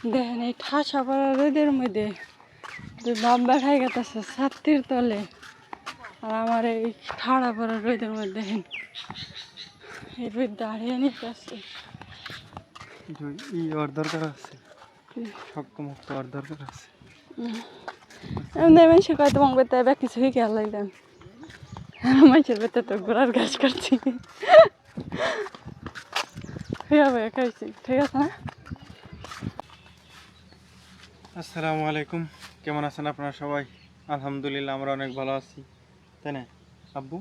দেখেন এই ঠাসা পড়া রোদের মধ্যে দুই বাপ বেড়াই গেছে ছাত্রীর তলে, আর আমার এই ঠাড়া পড়া রোদের মধ্যে দেখেন এই রোদ দাঁড়িয়ে নিতেছে। ওর দরকার আছে, শক্ত মুক্ত ওর দরকার আছে। এমনি মানুষের কয়তো মন করতে হবে কিছু খেয়াল লাগলাম, মানুষের ভেতরে তো ঘোড়ার ঘাস কাটছি খাইছি, ঠিক আছে না? আসসালামু আলাইকুম, কেমন আছেন আপনারা সবাই? আলহামদুলিল্লাহ আমরা অনেক ভালো আছি, তাই না আব্বু?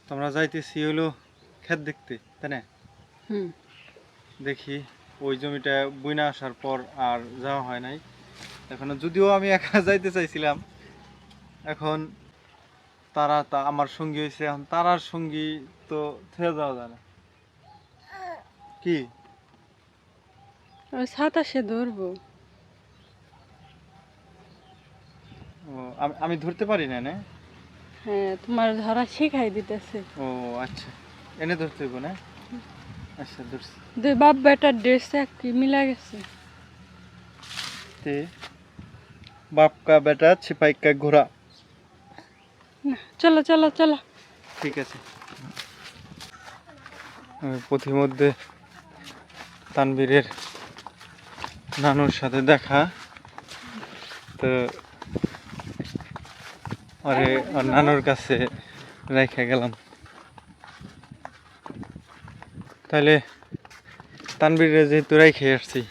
তোমরা যাইতেছি হলো ক্ষেত দেখতে, তাই না? দেখি ওই জমিটা বুইনা আসার পর আর যাওয়া হয় নাই এখনো, যদিও আমি একা যাইতে চাইছিলাম। এখন তারা আমার সঙ্গী হয়েছে, এখন তারার সঙ্গী তো থেয়ে যাওয়া যায় না। কি সাতাশে ধরবো। ও, আমি ধরতে পারি না না? হ্যাঁ, তোমার ধরা শিখাই দিতেছে। ও আচ্ছা, এনে ধরতে হইব না? আচ্ছা ধরছি। দুই বাপ বেটার ড্রেস কি মিলা গেছে। ते बाप का बेटा छिपाई का घोड़ा। চলো চলো চলো, ঠিক আছে। পথিমধ্যে তানবীরের নানুর সাথে দেখা, তো আরে আর নানুর কাছে রেখে গেলাম। তাহলে তানবীরের যেহেতু রেখে আসছি,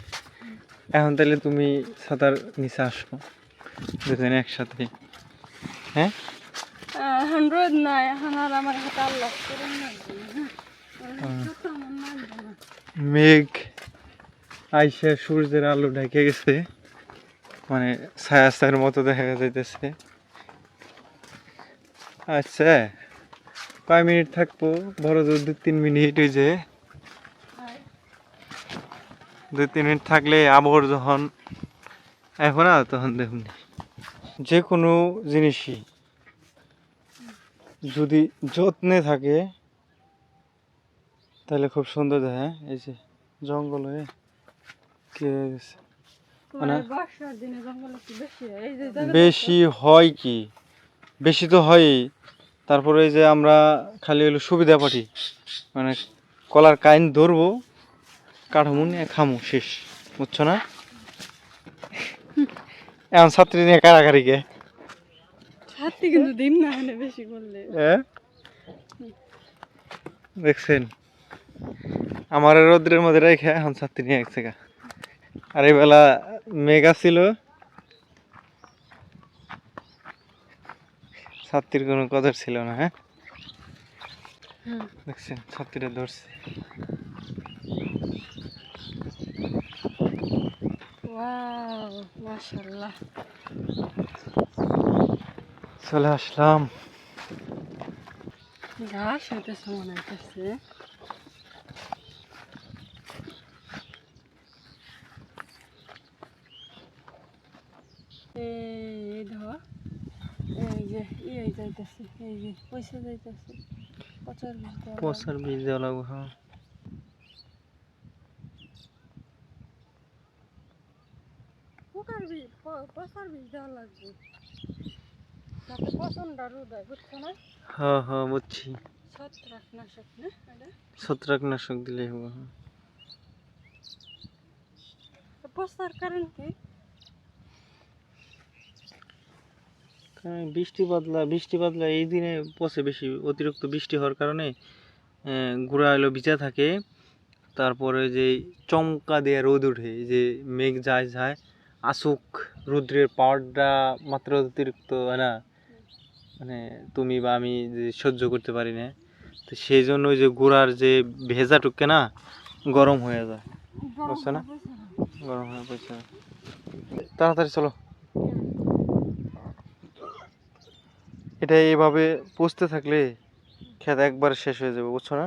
এখন তাহলে তুমি ছাতার নিচে আসো দুজনে একসাথে। হ্যাঁ, এখন রোদ নাই, এখন আর আমার হাতে আল্লাহ মেঘ আইসা সূর্যের আলো ঢেকে গেছে, মানে ছায়া ছায়ার মতো দেখা যাইতেছে। আচ্ছা, কয় মিনিট থাকবো? বড় জোর 2-3 মিনিট। ওই যে 2-3 মিনিট থাকলে আবহাওয়া যখন এখন না তখন দেখুন, যে কোনো জিনিসই যদি যত্নে থাকে তাহলে খুব সুন্দর দেখে। এই যে জঙ্গল হয়ে কি হয়ে গেছে, মানে বেশি হয় কি, বেশি তো হয়ই। তারপরে এই যে আমরা খালি হলো সুবিধা পাঠি, মানে কলার কাইন ধরবো, কাঠামো নিয়ে খামু, শেষ। বুঝছো না? এখন ছাত্রী নিয়ে কারাগারি গে ছাত্রী কিন্তু দিন না হলে বেশি করলে। দেখছেন, আমার রোদ্রের মধ্যে রেখে এখন ছাত্রী নিয়ে গেছে গা। আর এই বেলা মেঘা ছিল, ছাত্রীর কোনো কদর ছিল না। হ্যাঁ, দেখছেন ছাত্রীরা ধরছে। ওয়াও, মাশাআল্লাহ। চলে আসলাম। ঘাস হইতেছে মনে হইতেছে। এই ধর, এই যে এই যাইতেছে, এই যে পয়সা যাইতেছে, পচার বীজ দেওয়া লাগবে। হ্যাঁ, পচার বীজ দেওয়া লাগবে, তাতে পছন্দ রোদ হয়, বুঝছো না? হ্যাঁ হ্যাঁ বুঝছি। ছত্রাকনাশক না এটা? ছত্রাকনাশক দিলেই হবে। পচার কারণ কি? বৃষ্টি বাদলা এই দিনে পচে বেশি, অতিরিক্ত বৃষ্টি হওয়ার কারণে গুঁড়া এলো ভিজা থাকে। তারপরে যে চমকা দিয়ে রোদ উঠে, যে মেঘ যায় যায় আসুক, রৌদ্রের পাওয়ারটা মাত্র অতিরিক্ত হয় না, মানে তুমি বা আমি যে সহ্য করতে পারি না, তো সেই জন্য ওই যে গুঁড়ার যে ভেজা টুকে না গরম হয়ে যায়, বুঝছো না? গরম হয়ে পড়ছে। তাড়াতাড়ি চলো, এটা এইভাবে পুষতে থাকলে খেত একবার শেষ হয়ে যাবে, বুঝছো না?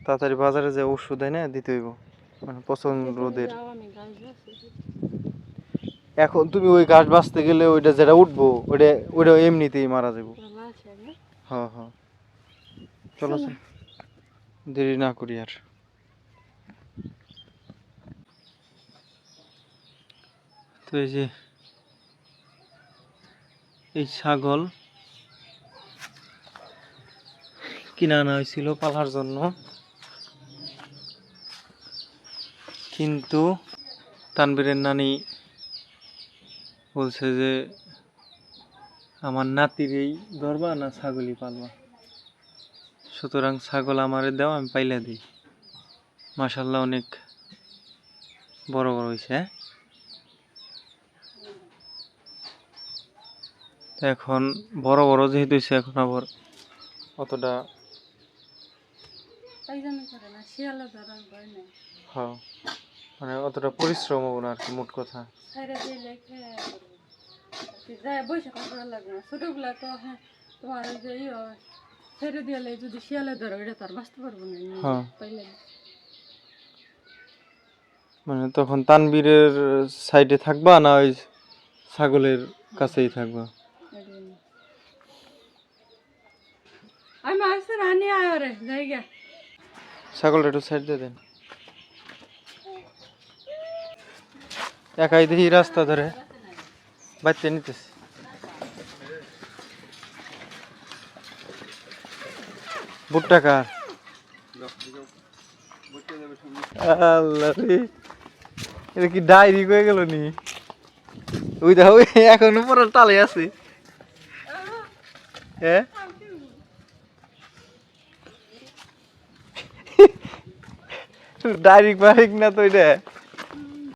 তাড়াতাড়ি বাজারে যে ওষুধ দেয় না দিতে হইব, মানে পছন্দ রোদের। এখন তুমি ওই গাছ বাঁচতে গেলে ওইটা যেটা উঠবো ওইটা ওইটা এমনিতেই মারা যাবো। হ্যাঁ হ্যাঁ, চলো দেরি না করি আর। তো এই যে এই ছাগল কিনে আনা হয়েছিল পালার জন্য, কিন্তু তানবীরের নানি বলছে যে আমার নাতিরই ধরবা না ছাগলই পালবা, সুতরাং ছাগল আমারে দাও, আমি পাইলা দিই। মাশাল্লাহ অনেক বড় বড় হয়েছে। এখন বড় বড় যেহেতু হয়েছে, এখন আবার অতটা হ্যাঁ মানে অতটা পরিশ্রম হবো না আর কি, মোট কথা। ছোটগুলা তো হ্যাঁ তোমার ওই যে ছেড়ে দিলে যদি শিয়ালে ধরো এটা তার বাঁচতে পারবো না। হ্যাঁ মানে তখন তানবীরের সাইডে থাকবা না ওই ছাগলের কাছেই থাকবা? আমি আসতে রানি আয় রে জায়গা ছাগলটা একটু সাইড দিয়ে দেন। একাই দেখি রাস্তা ধরে বাচ্চা নিতেছে। ভুট্টা কার? আল্লাহ রে, এটা কি ডায়েরি হয়ে গেল নি? ওই দেখো এখন উপর তালে আছে। হ্যাঁ ডাইরেক্ট বারিক না তো এটা।